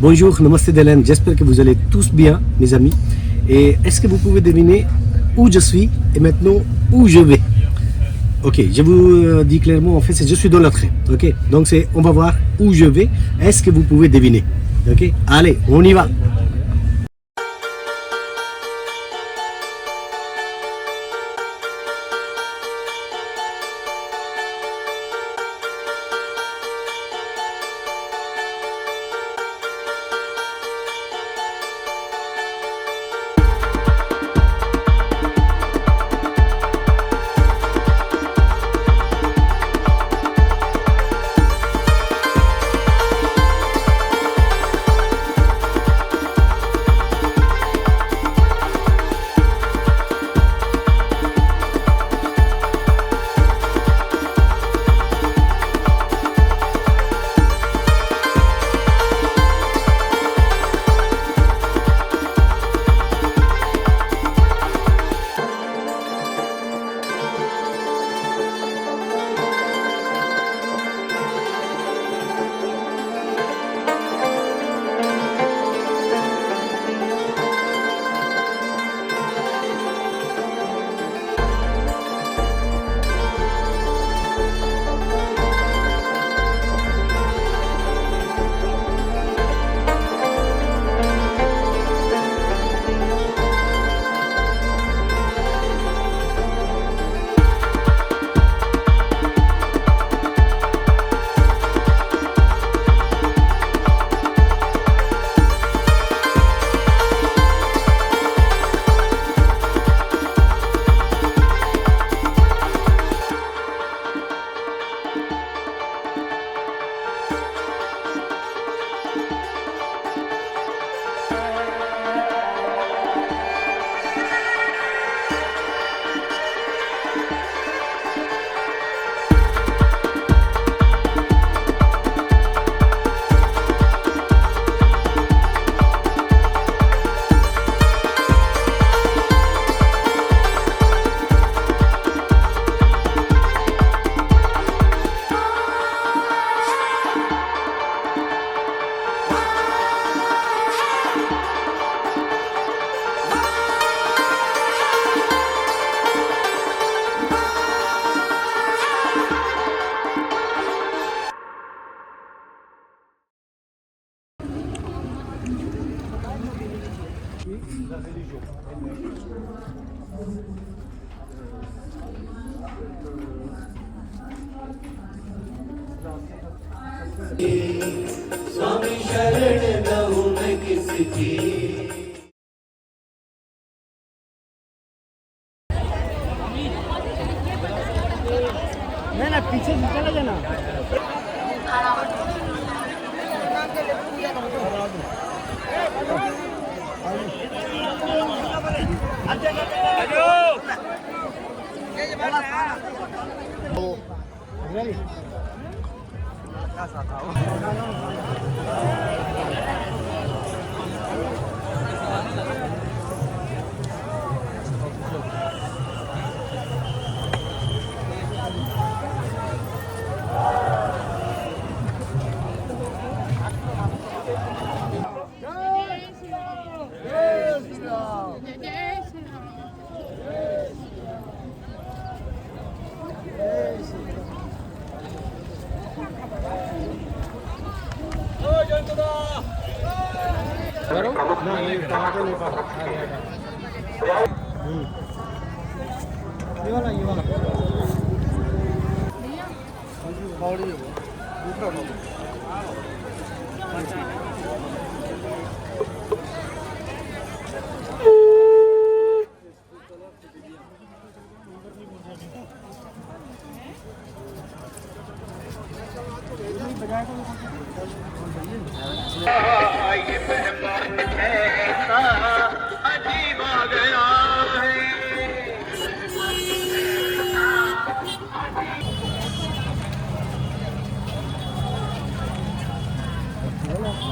Bonjour, namaste Dylan, j'espère que vous allez tous bien, mes amis. Et est-ce que vous pouvez deviner où je suis et maintenant où je vais? Ok, je vous dis clairement, en fait, je suis dans le train. Ok, donc on va voir où je vais. Est-ce que vous pouvez deviner? Ok, allez, on y va. स्वामी शरण गहूँ मैं किसकी ना पीछे चला जाना।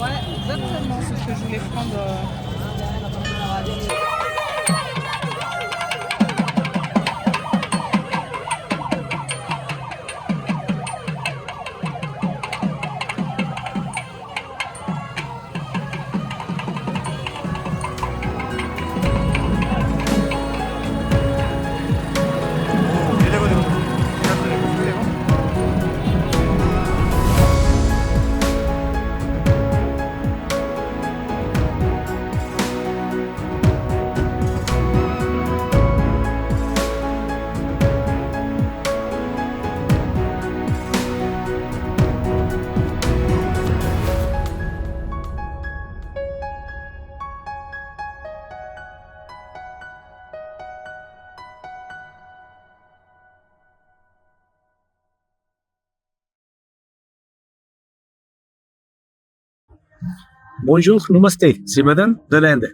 Ouais, exactement, c'est ce que je voulais prendre. Bonjour, namaste, c'est Madame de l'Inde.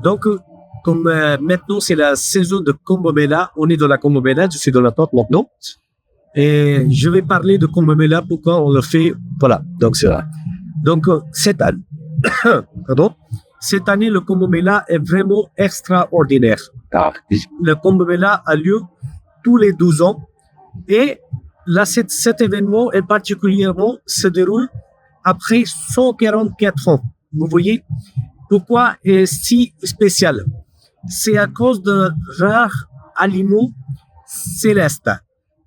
Donc, comme maintenant c'est la saison de Kumbh Mela, on est dans la Kumbh Mela, je suis dans la tente maintenant. Et je vais parler de Kumbh Mela, pourquoi on le fait. Voilà, donc c'est là. Donc, cette année, pardon, cette année, le Kumbh Mela est vraiment extraordinaire. Le Kumbh Mela a lieu tous les 12 ans. Et là, cet événement est particulièrement se déroule après 144 ans. Vous voyez pourquoi est si spécial? C'est à cause de rares animaux célestes.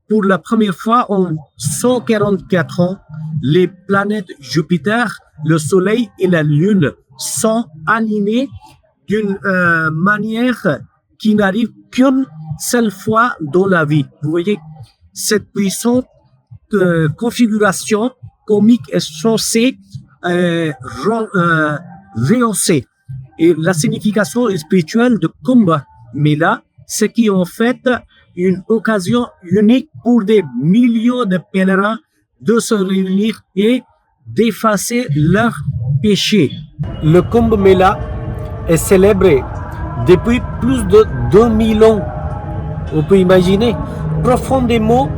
Pour la première fois en 144 ans, les planètes Jupiter, le Soleil et la Lune sont animés d'une manière qui n'arrive qu'une seule fois dans la vie. Vous voyez, cette puissante configuration comique est censée rehausser. Et la signification spirituelle de Kumbh Mela, c'est qui en fait une occasion unique pour des millions de pèlerins de se réunir et d'effacer leurs péchés. Le Kumbh Mela est célébré depuis plus de 2000 ans. On peut imaginer, profondément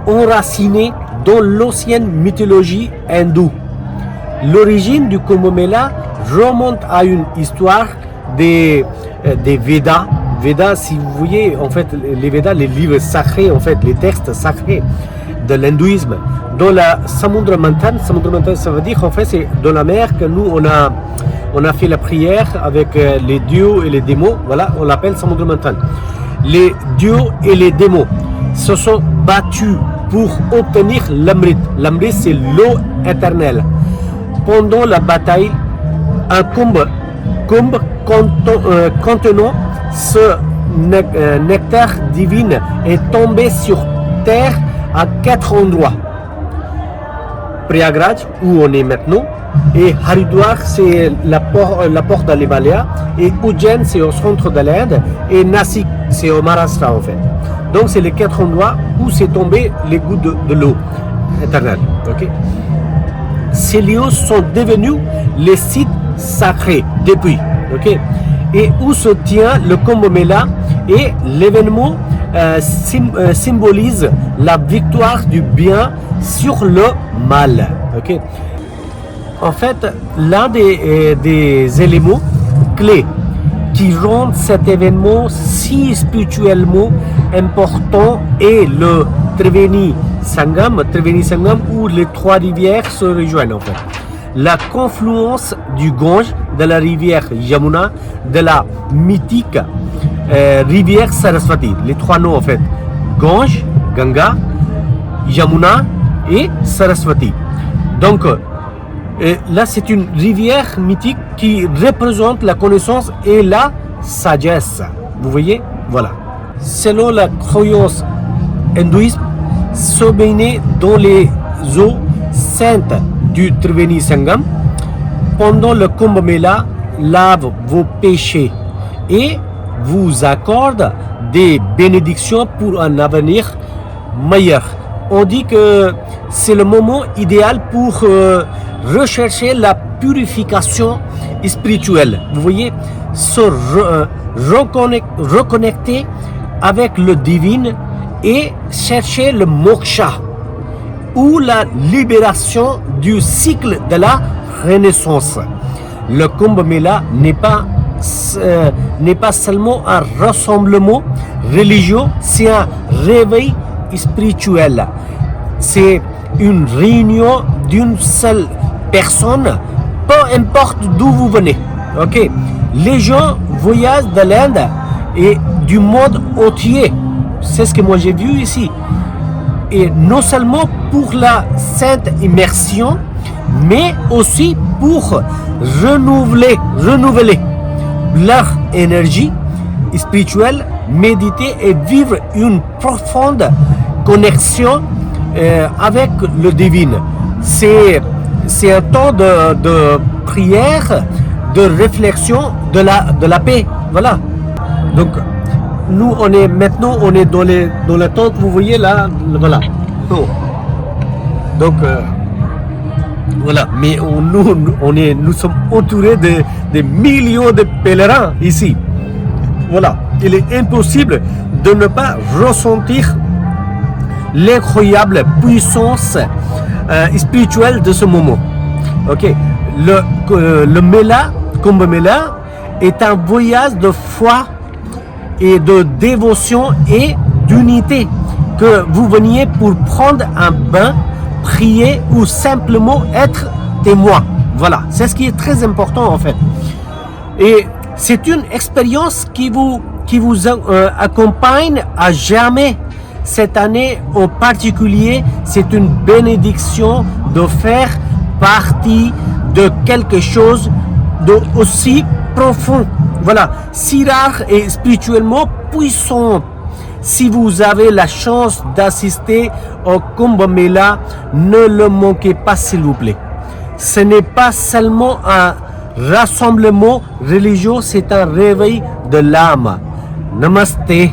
enraciné dans l'ancienne mythologie hindoue. L'origine du Kumbh Mela remonte à une histoire des Védas. Védas, si vous voyez, en fait, les Védas, les livres sacrés, en fait, les textes sacrés de l'hindouisme. Dans la Samudra Manthan, ça veut dire, en fait, c'est dans la mer que nous, on a fait la prière avec les dieux et les démons. Voilà, on l'appelle Samudra Manthan. Les dieux et les démons se sont battus pour obtenir l'Amrit. L'Amrit, c'est l'eau éternelle. Pendant la bataille, un kumbh contenant ce nectar divin est tombé sur terre à 4 endroits. Prayagraj, où on est maintenant, et Haridwar, c'est la porte de l'Himalaya, et Ujjain, c'est au centre de l'Inde, et Nasik, c'est au Maharashtra en fait. Donc c'est les 4 endroits où s'est tombé les gouttes de l'eau éternelle. Okay? Ces lieux sont devenus les sites sacrés depuis. Okay? Et où se tient le Kumbh Mela, et l'événement symbolise la victoire du bien sur le mal. Okay? En fait, l'un des éléments clés qui rendent cet événement si spirituellement important est le Triveni Sangam, où les 3 rivières se rejoignent en fait. La confluence du Gange, de la rivière Yamuna, de la mythique rivière Saraswati, les 3 noms en fait, Gange, Ganga, Yamuna et Saraswati. Donc là c'est une rivière mythique qui représente la connaissance et la sagesse. Vous voyez? Voilà. Selon la croyance hindouisme, se baigner dans les eaux saintes du Triveni Sangam pendant le Kumbh Mela lave vos péchés et vous accorde des bénédictions pour un avenir meilleur. On dit que c'est le moment idéal pour rechercher la purification spirituelle. Vous voyez, se reconnecter avec le divin et chercher le moksha ou la libération du cycle de la renaissance. Le Kumbh Mela n'est pas seulement un rassemblement religieux, c'est un réveil spirituel. C'est une réunion d'une seule personne, peu importe d'où vous venez. Ok, les gens voyagent de l'Inde et du monde entier. C'est ce que moi j'ai vu ici. Et non seulement pour la sainte immersion, mais aussi pour renouveler leur énergie spirituelle, méditer et vivre une profonde connexion avec le divin. C'est un temps de prière, de réflexion, de la paix. Voilà. Donc, nous, on est dans la tente, vous voyez là, voilà. Donc, Voilà, mais nous sommes entourés de millions de pèlerins ici. Voilà, il est impossible de ne pas ressentir l'incroyable puissance spirituelle de ce moment. Ok, le Mela, Kumbh Mela, est un voyage de foi et de dévotion et d'unité, que vous veniez pour prendre un bain, prier ou simplement être témoin. Voilà, c'est ce qui est très important en fait. Et c'est une expérience qui vous accompagne à jamais. Cette année en particulier, c'est une bénédiction de faire partie de quelque chose d'aussi profond. Voilà, si rare et spirituellement puissant. Si vous avez la chance d'assister au Kumbh Mela, ne le manquez pas s'il vous plaît. Ce n'est pas seulement un rassemblement religieux, c'est un réveil de l'âme. Namaste.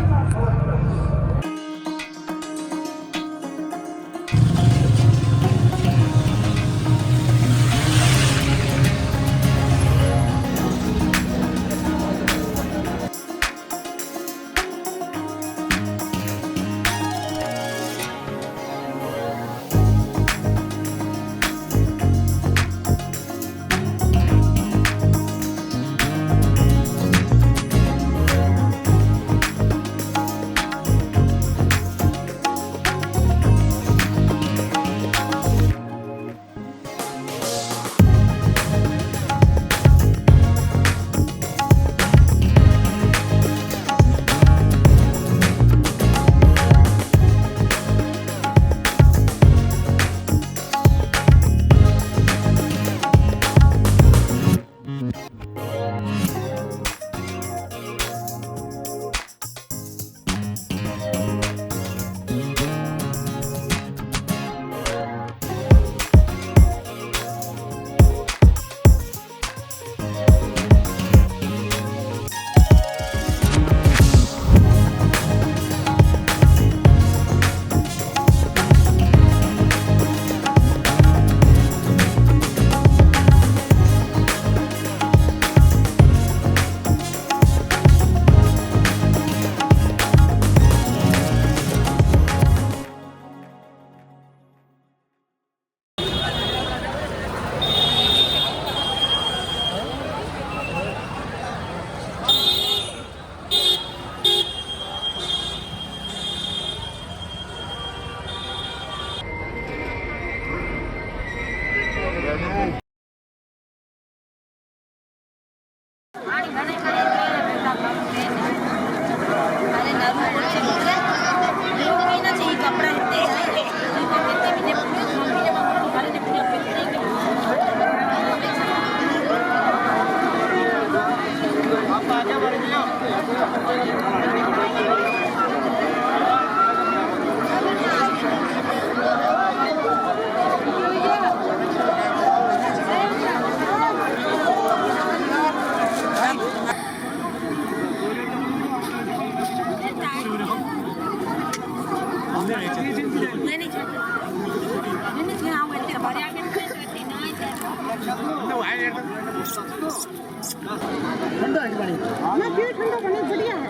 ना क्यों ठंडा पानी बढ़िया है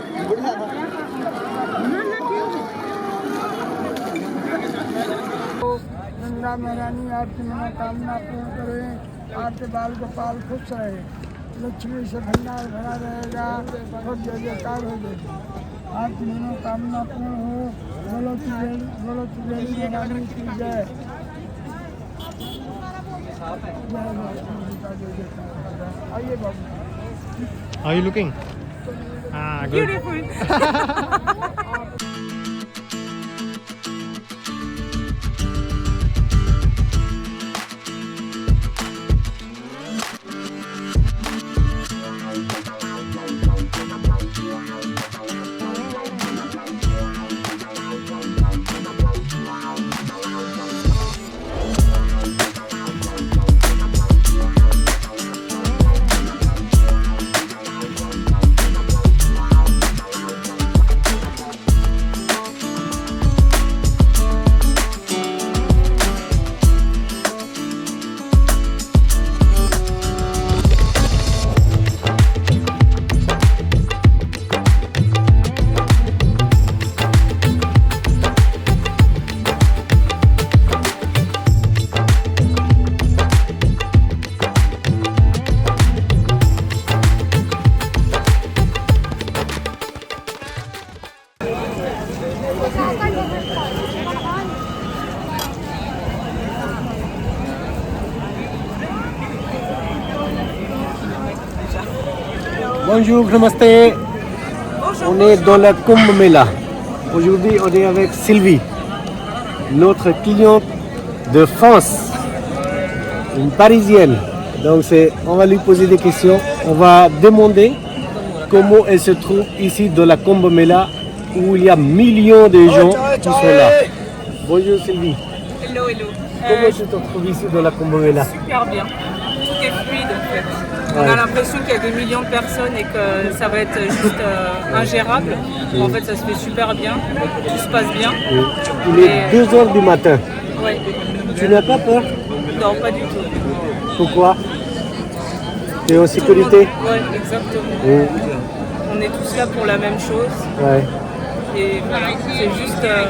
ना क्यों गंगा महारानी आपकी मनोकामना पूर्ण करे, आपके बाल गोपाल खुश रहे, लक्ष्मी से भंडार भरा रहेगा और जय जयकार हो जाएगी, आपकी मनोकामना पूर्ण हो। बोलो त्रिवेणी महारानी की जय। आइए बाबू। How are you looking? Ah, good. Beautiful. Bonjour, namaste. On est dans la Kumbh Mela. Aujourd'hui, on est avec Sylvie, notre cliente de France, une Parisienne. Donc, on va lui poser des questions. On va demander comment elle se trouve ici dans la Kumbh Mela où il y a millions de gens qui sont là. Bonjour Sylvie. Hello, hello. Comment tu te trouves ici dans la Kumbh Mela? Super bien. Tout est fluide en fait. On a l'impression qu'il y a des millions de personnes et que ça va être juste ingérable. En fait, ça se fait super bien. Tout se passe bien. Il est 2 heures du matin. Ouais. Tu n'as pas peur? Non, pas du tout. Pourquoi? Tu es en sécurité? Ouais, exactement. On est tous là pour la même chose. Ouais. Et voilà, c'est juste la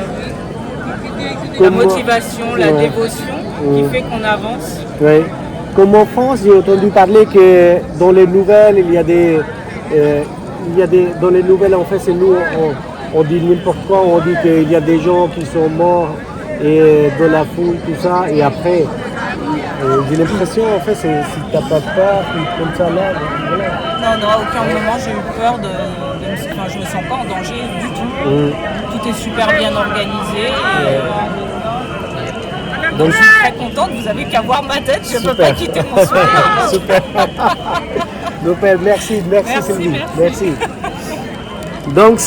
Comment- motivation, la Ouais. dévotion qui fait qu'on avance. Oui. Comme en France, j'ai entendu parler que dans les nouvelles, il y a des, dans les nouvelles, en fait, c'est nous, on dit n'importe quoi, on dit qu'il y a des gens qui sont morts et dans la foule, tout ça, et après, j'ai l'impression, en fait, c'est si t'as pas peur, comme ça là, voilà. Non, non, à aucun moment j'ai eu peur enfin, je me sens pas en danger du tout. Tout est super bien organisé. Donc je suis très contente, vous avez qu'à voir ma tête, je ne peux pas quitter mon sourire. Super. Super, merci Merci, Sylvie. merci. Donc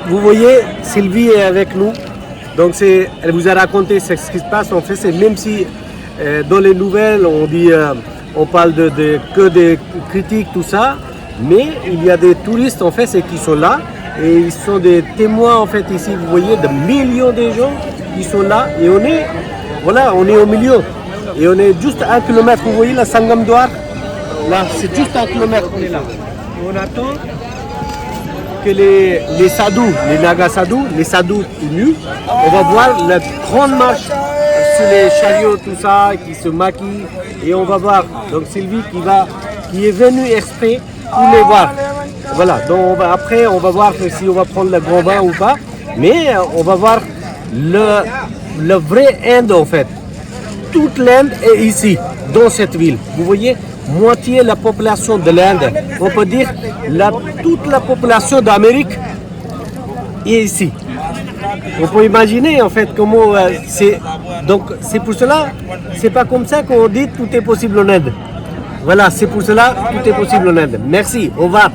vous voyez, Sylvie est avec nous. Donc elle vous a raconté ce qui se passe. En fait, c'est même si dans les nouvelles on dit, on parle que des critiques, tout ça, mais il y a des touristes en fait, qui sont là et ils sont des témoins en fait ici. Vous voyez, de millions de gens qui sont là et on est au milieu et on est juste à 1 kilomètre. Vous voyez la Sangam Dwar? Là, c'est juste à 1 kilomètre, on est là. Et on attend que les sadhus, les naga sadhus, les sadhus nus, on va voir la grande marche sur les chariots, tout ça, qui se maquillent et on va voir. Donc Sylvie qui est venue exprès pour les voir. Voilà, donc après on va voir si on va prendre le grand bain ou pas, mais on va voir le vrai Inde en fait. Toute l'Inde est ici, dans cette ville. Vous voyez, moitié de la population de l'Inde, on peut dire toute la population d'Amérique est ici. On peut imaginer en fait comment c'est. Donc c'est pour cela, c'est pas comme ça qu'on dit tout est possible en Inde. Voilà, c'est pour cela tout est possible en Inde. Merci, au revoir.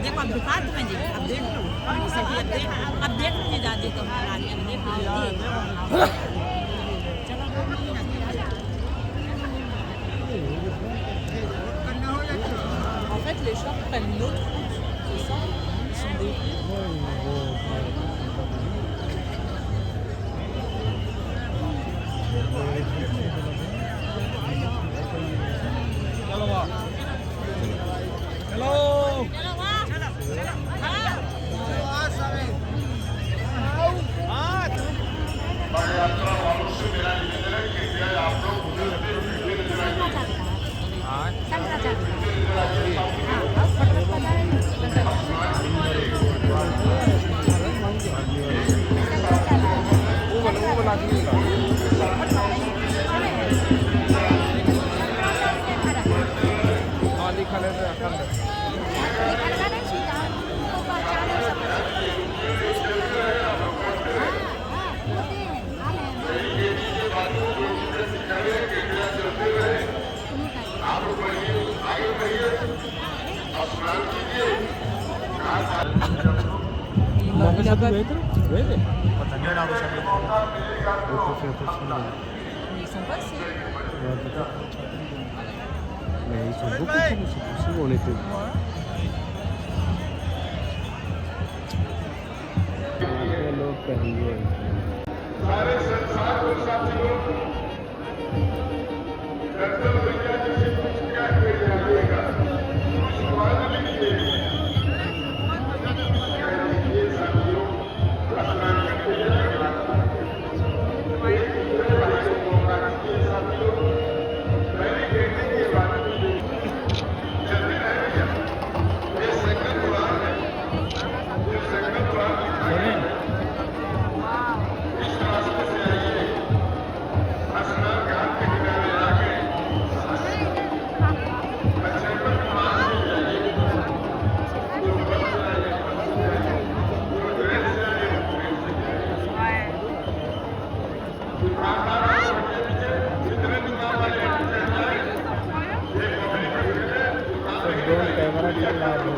देखो अब दिखा तुम्हें जी अब देख लो अब देख लो जी दादी तो हाल आ En fait, les chars prennent l'autre route, c'est ça? Ils sont déviés. Il a pas... Mais ils sont passés. Mais ils sont beaucoup plus, c'est possible, on était. Camera चल रहा है